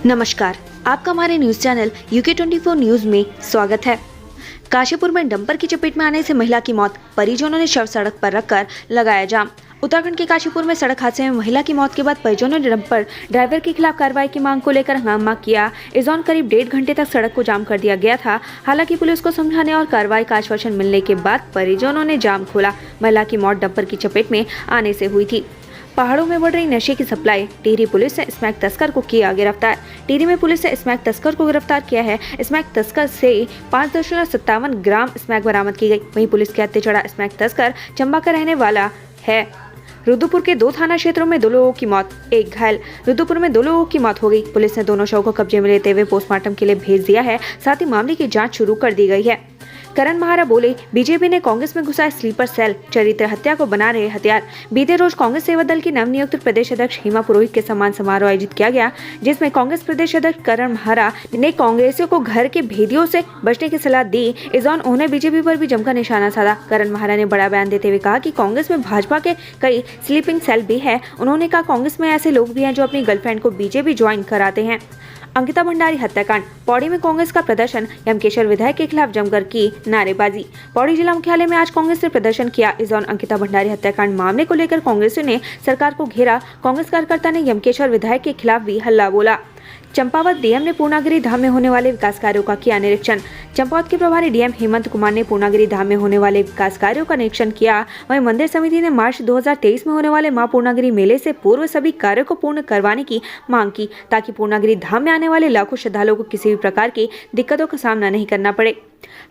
नमस्कार, आपका हमारे न्यूज चैनल UK24 न्यूज में स्वागत है। काशीपुर में डंपर की चपेट में आने से महिला की मौत, परिजनों ने शव सड़क पर रखकर लगाया जाम। उत्तराखंड के काशीपुर में सड़क हादसे में महिला की मौत के बाद परिजनों ने डंपर ड्राइवर के खिलाफ कार्रवाई की मांग को लेकर हंगामा किया। इस दौरान करीब 1.5 घंटे तक सड़क को जाम कर दिया गया था। हालांकि पुलिस को समझाने और कार्रवाई का आश्वासन मिलने के बाद परिजनों ने जाम खोला। महिला की मौत डंपर की चपेट में आने से हुई थी। पहाड़ों में बढ़ रही नशे की सप्लाई, टिहरी पुलिस ने स्मैक तस्कर को किया गिरफ्तार। टिहरी में पुलिस ने स्मैक तस्कर को गिरफ्तार किया है। स्मैक तस्कर से 5.57 ग्राम स्मैक बरामद की गई। वहीं पुलिस के हत्थे चढ़ा स्मैक तस्कर चंबा का रहने वाला है। रुद्रपुर के 2 थाना क्षेत्रों में 2 लोगों की मौत, 1 घायल। रुद्रपुर में 2 लोगों की मौत हो गई। पुलिस ने दोनों शव को कब्जे में लेते हुए पोस्टमार्टम के लिए भेज दिया है। साथ ही मामले की जाँच शुरू कर दी गई है। करण महारा बोले, बीजेपी ने कांग्रेस में घुसा स्लीपर सेल, चरित्र हत्या को बना रहे हथियार। बीते रोज कांग्रेस सेवा दल की नवनियुक्त प्रदेश अध्यक्ष हेमा पुरोहित के सम्मान समारोह आयोजित किया गया, जिसमें कांग्रेस प्रदेश अध्यक्ष करण महारा ने कांग्रेसियों को घर के भेदियों से बचने की सलाह दी। इस दौरान उन्होंने बीजेपी पर भी जमकर निशाना साधा। करण महारा ने बड़ा बयान देते हुए कहा कि कांग्रेस में भाजपा के कई स्लीपिंग सेल भी है। उन्होंने कहा, कांग्रेस में ऐसे लोग भी हैं जो अपनी गर्लफ्रेंड को बीजेपी ज्वाइन कराते हैं। अंकिता भंडारी हत्याकांड, पौड़ी में कांग्रेस का प्रदर्शन, यमकेश्वर विधायक के खिलाफ जमकर की नारेबाजी। पौड़ी जिला मुख्यालय में आज कांग्रेस ने प्रदर्शन किया। इस दौरान अंकिता भंडारी हत्याकांड मामले को लेकर कांग्रेसियों ने सरकार को घेरा। कांग्रेस कार्यकर्ता ने यमकेश्वर विधायक के खिलाफ भी हल्ला बोला। चंपावत डीएम ने पूर्णागिरी धाम में होने वाले विकास कार्यों का किया निरीक्षण। चंपावत के प्रभारी डीएम हेमंत कुमार ने पूर्णागिरी धाम में होने वाले विकास कार्यों का निरीक्षण किया। वहीं मंदिर समिति ने मार्च 2023 में होने वाले मां पूर्णागिरी मेले से पूर्व सभी कार्यों को पूर्ण करवाने की मांग की, ताकि पूर्णागिरी धाम में आने वाले लाखों श्रद्धालुओं को किसी भी प्रकार की दिक्कतों का सामना नहीं करना पड़े।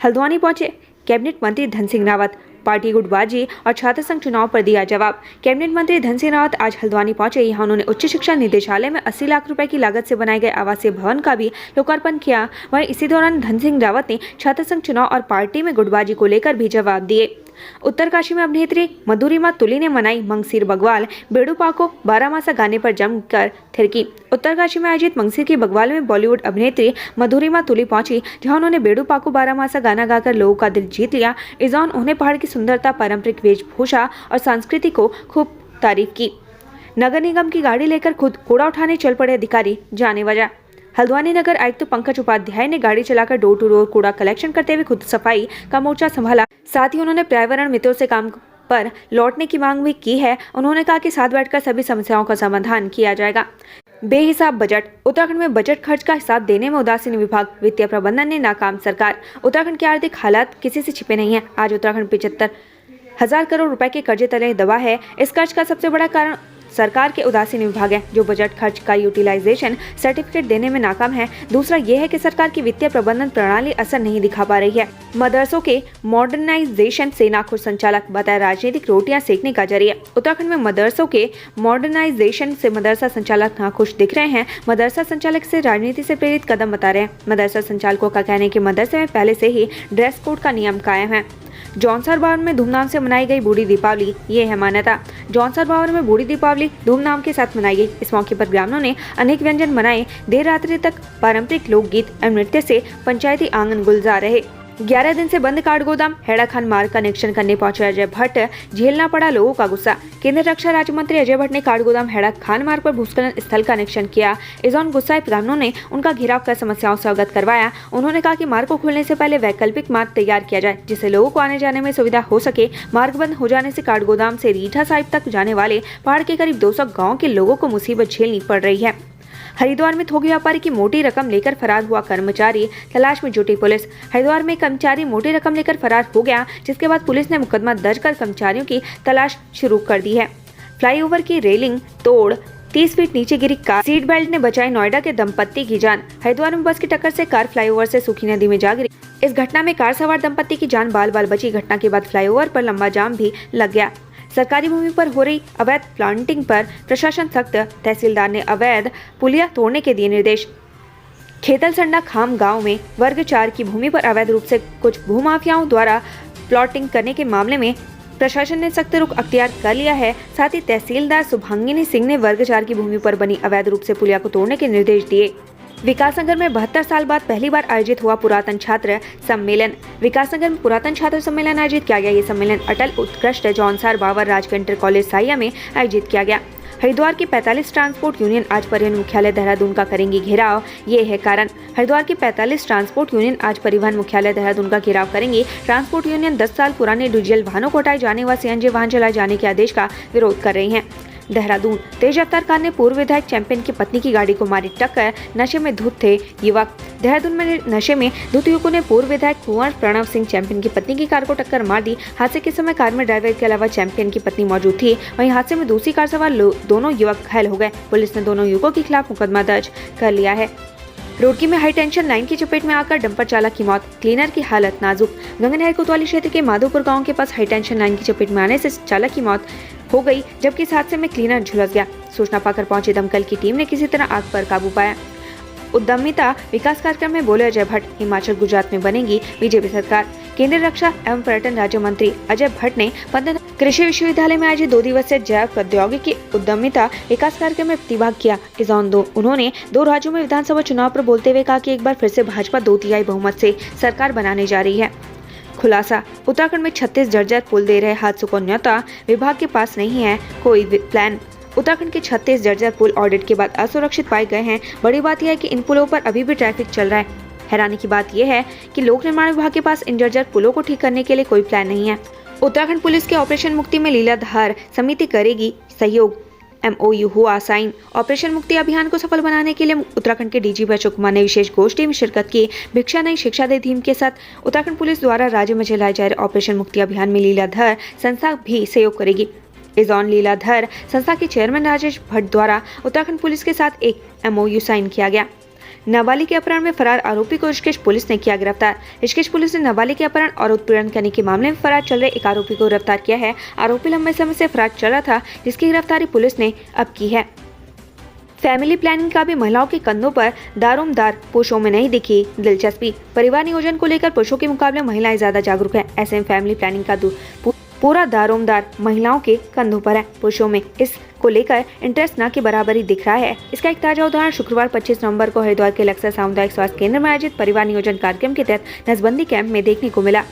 हल्द्वानी पहुंचे कैबिनेट मंत्री धन सिंह रावत, पार्टी गुटबाजी और छात्र संघ चुनाव पर दिया जवाब। कैबिनेट मंत्री धन सिंह रावत आज हल्द्वानी पहुंचे। यहाँ उन्होंने उच्च शिक्षा निदेशालय में 80 लाख रुपए की लागत से बनाए गए आवासीय भवन का भी लोकार्पण किया। वहीं इसी दौरान धन सिंह रावत ने छात्र संघ चुनाव और पार्टी में गुटबाजी को लेकर भी जवाब दिए। उत्तरकाशी में अभिनेत्री मधुरिमा तुली ने मनाई मंगसीर बगवाल, बेड़ूपा को 12 मासा गाने पर जमकर थिरकी। उत्तरकाशी में आयोजित मंगसीर की बगवाल में बॉलीवुड अभिनेत्री मधुरिमा तुली पहुंची, जहां उन्होंने बेड़ूपा को 12 मासा गाना गाकर लोगों का दिल जीत लिया। इस दौरान उन्हें पहाड़ की सुंदरता, पारंपरिक वेशभूषा और संस्कृति को खूब तारीफ की। नगर निगम की गाड़ी लेकर खुद कूड़ा उठाने चल पड़े अधिकारी, जाने वजह। हल्द्वानी नगर आयुक्त पंकज उपाध्याय ने गाड़ी चलाकर डोर टू डोर कूड़ा कलेक्शन करते हुए खुद सफाई का मोर्चा संभाला। साथ ही उन्होंने पर्यावरण मित्रों से काम पर लौटने की मांग भी की है। उन्होंने कहा कि साथ बैठकर सभी समस्याओं का समाधान किया जाएगा। बेहिसाब बजट, उत्तराखंड में बजट खर्च का हिसाब देने में उदासीन विभाग, वित्तीय प्रबंधन ने नाकाम सरकार। उत्तराखंड के आर्थिक हालात किसी से छिपे नहीं है। आज उत्तराखंड 75,000 करोड़ रुपए के कर्जे तले दबा है। इस कर्ज का सबसे बड़ा कारण सरकार के उदासीन विभाग है, जो बजट खर्च का यूटिलाइजेशन सर्टिफिकेट देने में नाकाम है। दूसरा यह है कि सरकार की वित्तीय प्रबंधन प्रणाली असर नहीं दिखा पा रही है। मदरसों के मॉडर्नाइजेशन से नाखुश संचालक, बताया राजनीतिक रोटियां सेकने का जरिया। उत्तराखंड में मदरसों के मॉडर्नाइजेशन से मदरसा संचालक नाखुश दिख रहे हैं। मदरसा संचालक से राजनीति से प्रेरित कदम बता रहे हैं। मदरसा संचालकों का कहना है कि मदरसे में पहले से ही ड्रेस कोड का नियम कायम है। जौनसर बावर में धूमधाम से मनाई गई बूढ़ी दीपावली, ये है मान्यता। जौनसर बावर में बूढ़ी दीपावली धूमधाम के साथ मनाई गई। इस मौके पर ग्रामीणों ने अनेक व्यंजन बनाए। देर रात्रि तक पारंपरिक लोकगीत और नृत्य से पंचायती आंगन गुलजार रहे। 11 दिन से बंद काठगोदाम हैड़ाखान मार्ग का निरीक्षण करने पहुंचे अजय भट्ट, झेलना पड़ा लोगों का गुस्सा। केंद्रीय रक्षा राज्य मंत्री अजय भट्ट ने काठगोदाम हैड़ाखान मार्ग पर भूस्खलन स्थल का निरीक्षण किया। इस दौरान गुस्साए ग्रामीणों ने उनका घेराव कर समस्याओं से अवगत करवाया। उन्होंने कहा कि मार्ग को खोलने से पहले वैकल्पिक मार्ग तैयार किया जाए, जिससे लोगों को आने जाने में सुविधा हो सके। मार्ग बंद हो जाने से काठगोदाम से रीठा साहिब तक जाने वाले पहाड़ के करीब 200 गाँव के लोगों को मुसीबत झेलनी पड़ रही है। हरिद्वार में थोक व्यापारी की मोटी रकम लेकर फरार हुआ कर्मचारी, तलाश में जुटी पुलिस। हरिद्वार में कर्मचारी मोटी रकम लेकर फरार हो गया, जिसके बाद पुलिस ने मुकदमा दर्ज कर कर्मचारियों की तलाश शुरू कर दी है। फ्लाईओवर की रेलिंग तोड़ 30 फीट नीचे गिरी कार, सीट बेल्ट ने बचाई नोएडा के दंपत्ति की जान। हरिद्वार में बस की टक्कर से कार फ्लाईओवर से सूखी नदी में जा गिरी। इस घटना में कार सवार दंपत्ति की जान बाल बाल बची। घटना के बाद फ्लाईओवर पर लंबा जाम भी लग गया। सरकारी भूमि पर हो रही अवैध प्लांटिंग पर प्रशासन सख्त, तहसीलदार ने अवैध पुलिया तोड़ने के दिए निर्देश। खेतलसंडा खाम गांव में वर्ग 4 की भूमि पर अवैध रूप से कुछ भूमाफियाओं द्वारा प्लॉटिंग करने के मामले में प्रशासन ने सख्त रुख अख्तियार कर लिया है। साथ ही तहसीलदार शुभांगिनी सिंह ने वर्ग 4 की भूमि पर बनी अवैध रूप से पुलिया को तोड़ने के निर्देश दिए। विकासनगर में 72 साल बाद पहली बार आयोजित हुआ पुरातन छात्र सम्मेलन। विकासनगर में पुरातन छात्र सम्मेलन आयोजित किया गया। ये सम्मेलन अटल उत्कृष्ट जौनसर बावर राजकीय इंटर कॉलेज साहिया में आयोजित किया गया। हरिद्वार की 45 ट्रांसपोर्ट यूनियन आज परिवहन मुख्यालय देहरादून का करेंगी घेराव। ये है कारण। हरिद्वार की 45 ट्रांसपोर्ट यूनियन आज परिवहन मुख्यालय देहरादून का घेराव करेंगी। ट्रांसपोर्ट यूनियन 10 साल पुराने डीजल वाहनों को हटाए जाने व सीएनजी वाहन चलाए जाने के आदेश का विरोध कर रही है। देहरादून, तेज रफ्तार कार ने पूर्व विधायक चैंपियन की पत्नी की गाड़ी को मारी टक्कर। नशे में धुत थे युवक। देहरादून में नशे में धुत युवकों ने पूर्व विधायक कुंवर प्रणव सिंह चैंपियन की पत्नी की कार को टक्कर मार दी। हादसे के समय कार में ड्राइवर के अलावा चैंपियन की पत्नी मौजूद थी। वहीं हादसे में दूसरी कार सवार दोनों युवक घायल हो गए। पुलिस ने दोनों युवकों के खिलाफ मुकदमा दर्ज कर लिया है। रुड़की में हाई टेंशन लाइन की चपेट में आकर डंपर चालक की मौत, क्लीनर की हालत नाजुक। गंगनहर कोतवाली क्षेत्र के माधोपुर गांव के पास हाई टेंशन लाइन की चपेट में आने से चालक की मौत हो गई, जबकि इस हादसे में क्लीनर झुलस गया। सूचना पाकर पहुंची दमकल की टीम ने किसी तरह आग पर काबू पाया। उद्यमिता विकास कार्यक्रम में बोले अजय भट्ट, हिमाचल गुजरात में बनेगी बीजेपी सरकार। केंद्रीय रक्षा एवं पर्यटन राज्य मंत्री अजय भट्ट ने पंतनगर कृषि विश्वविद्यालय में आयोजित 2 दिवसीय जैव प्रौद्योगिकी उद्यमिता विकास कार्यक्रम में प्रतिभाग किया। इस दौरान उन्होंने 2 राज्यों में विधानसभा चुनाव पर बोलते हुए कहा कि एक बार फिर से भाजपा 2/3 बहुमत से सरकार बनाने जा रही है। खुलासा, उत्तराखंड में 36 जर्जर पुल दे रहे हादसों को न्योता, विभाग के पास नहीं है कोई प्लान। उत्तराखंड के 36 जर्जर पुल ऑडिट के बाद असुरक्षित पाए गए हैं। बड़ी बात यह है कि इन पुलों पर अभी भी ट्रैफिक चल रहा है। हैरानी की बात यह है कि लोक निर्माण विभाग के पास इन जर्जर पुलों को ठीक करने के लिए कोई प्लान नहीं है। उत्तराखंड पुलिस के ऑपरेशन मुक्ति में लीलाधार समिति करेगी सहयोग। MOU हुआ साइन। ऑपरेशन मुक्ति अभियान को सफल बनाने के लिए उत्तराखंड के DGP अशोक कुमार ने विशेष गोष्ठी में शिरकत की। भिक्षा नहीं शिक्षा दे थीम के साथ उत्तराखंड पुलिस द्वारा राज्य में चलाए जा रहे ऑपरेशन मुक्ति अभियान में लीलाधर संस्था भी सहयोग करेगी। इस दौरान लीलाधर संस्था के चेयरमैन राजेश भट्ट द्वारा उत्तराखंड पुलिस के साथ एक MOU साइन किया गया। नाबालिग के अपहरण में फरार आरोपी को ऋषिकेश पुलिस ने किया गिरफ्तार। ऋषिकेश पुलिस ने नाबालिग के अपहरण और उत्पीड़न करने के मामले में फरार चल रहे एक आरोपी को गिरफ्तार किया है। आरोपी लंबे समय से फरार चल रहा था, जिसकी गिरफ्तारी पुलिस ने अब की है। फैमिली प्लानिंग का भी महिलाओं के कंधों पर दारोमदार, पुरुषों में नहीं दिखी दिलचस्पी। परिवार नियोजन को लेकर पुरुषों के मुकाबले महिलाएं ज्यादा जागरूक हैं। ऐसे में फैमिली प्लानिंग का पूरा दारोमदार महिलाओं के कंधों पर है। पुरुषों में इस को लेकर इंटरेस्ट न के बराबरी दिख रहा है। इसका एक ताजा उदाहरण शुक्रवार 25 नवंबर को हरिद्वार के लक्सर सामुदायिक स्वास्थ्य केंद्र में आयोजित परिवार नियोजन कार्यक्रम के तहत नसबंदी कैंप में देखने को मिला।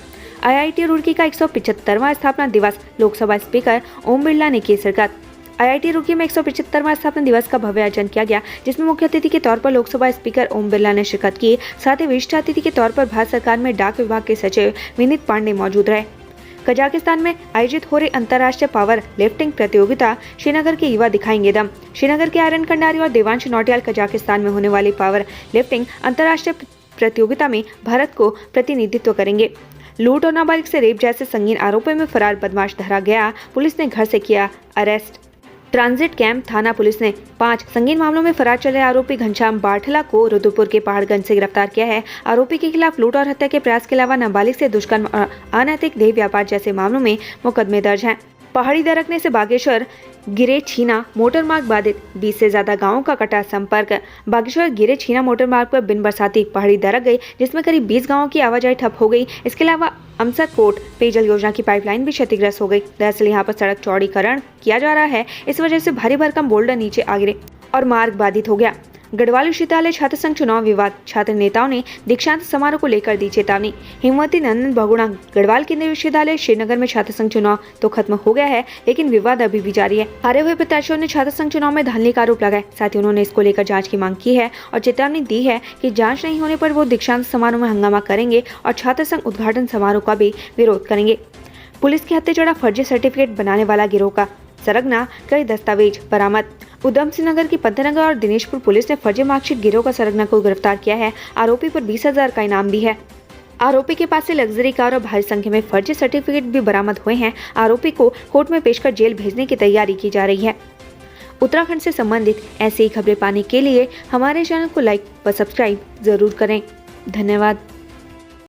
IIT रुड़की का 175वां स्थापना दिवस, लोकसभा स्पीकर ओम बिरला ने की शिरकत। IIT रुड़की में 175वां स्थापना दिवस का भव्य आयोजन किया गया, जिसमें मुख्य अतिथि के तौर पर लोकसभा स्पीकर ओम बिरला ने शिरकत की। साथ ही विशिष्ट अतिथि के तौर पर भारत सरकार में डाक विभाग के सचिव विनीत पांडे मौजूद रहे। कजाकिस्तान में आयोजित हो रही अंतर्राष्ट्रीय पावर लिफ्टिंग प्रतियोगिता श्रीनगर के युवा दिखाएंगे दम। श्रीनगर के आर्यन कंडारी और देवांश नौटियाल कजाकिस्तान में होने वाली पावर लिफ्टिंग अंतर्राष्ट्रीय प्रतियोगिता में भारत को प्रतिनिधित्व करेंगे। लूट और नाबालिग से रेप जैसे संगीन आरोपों में फरार बदमाश धरा गया। पुलिस ने घर से किया अरेस्ट। ट्रांजिट कैंप थाना पुलिस ने 5 संगीन मामलों में फरार चले आरोपी घनश्याम बाठला को रुद्रपुर के पहाड़गंज से गिरफ्तार किया है। आरोपी के खिलाफ लूट और हत्या के प्रयास के अलावा नाबालिग से दुष्कर्म और अनैतिक देह व्यापार जैसे मामलों में मुकदमे दर्ज हैं। पहाड़ी दरकने से बागेश्वर गिरे छीना मोटर मार्ग बाधित, 20 से ज्यादा गांवों का कटा संपर्क। बागेश्वर गिरे छीना मोटर मार्ग पर बिन बरसाती पहाड़ी दरक गई, जिसमें करीब 20 गांवों की आवाजाही ठप हो गई। इसके अलावा अमसरकोट पेयजल योजना की पाइपलाइन भी क्षतिग्रस्त हो गई। दरअसल यहां पर सड़क चौड़ीकरण किया जा रहा है। इस वजह से भारी भरकम बोल्डर नीचे आ गिरे और मार्ग बाधित हो गया। गढ़वाल विश्वविद्यालय छात्र संघ चुनाव विवाद, छात्र नेताओं ने दीक्षांत समारोह को लेकर दी चेतावनी। हिमवती नंदन बहुगुणा गढ़वाल केंद्रीय विश्वविद्यालय श्रीनगर में छात्र संघ चुनाव तो खत्म हो गया है, लेकिन विवाद अभी भी जारी है। हारे हुए प्रत्याशियों ने छात्र संघ चुनाव में धांधली का आरोप लगाया। साथ ही उन्होंने इसको लेकर जांच की मांग की है और चेतावनी दी है कि जांच नहीं होने पर वो दीक्षांत समारोह में हंगामा करेंगे और छात्र संघ उद्घाटन समारोह का भी विरोध करेंगे। पुलिस के हत्थे चढ़ा फर्जी सर्टिफिकेट बनाने वाला गिरोह का सरगना, कई दस्तावेज बरामद। उधम सिंह नगर की पंतनगर और दिनेशपुर पुलिस ने फर्जी मार्कशीट गिरोह का सरगना को गिरफ्तार किया है। आरोपी पर 20,000 का इनाम भी है। आरोपी के पास से लग्जरी कार और भारी संख्या में फर्जी सर्टिफिकेट भी बरामद हुए हैं। आरोपी को कोर्ट में पेश कर जेल भेजने की तैयारी की जा रही है। उत्तराखंड से संबंधित ऐसी ही खबरें पाने के लिए हमारे चैनल को लाइक व सब्सक्राइब जरूर करें। धन्यवाद।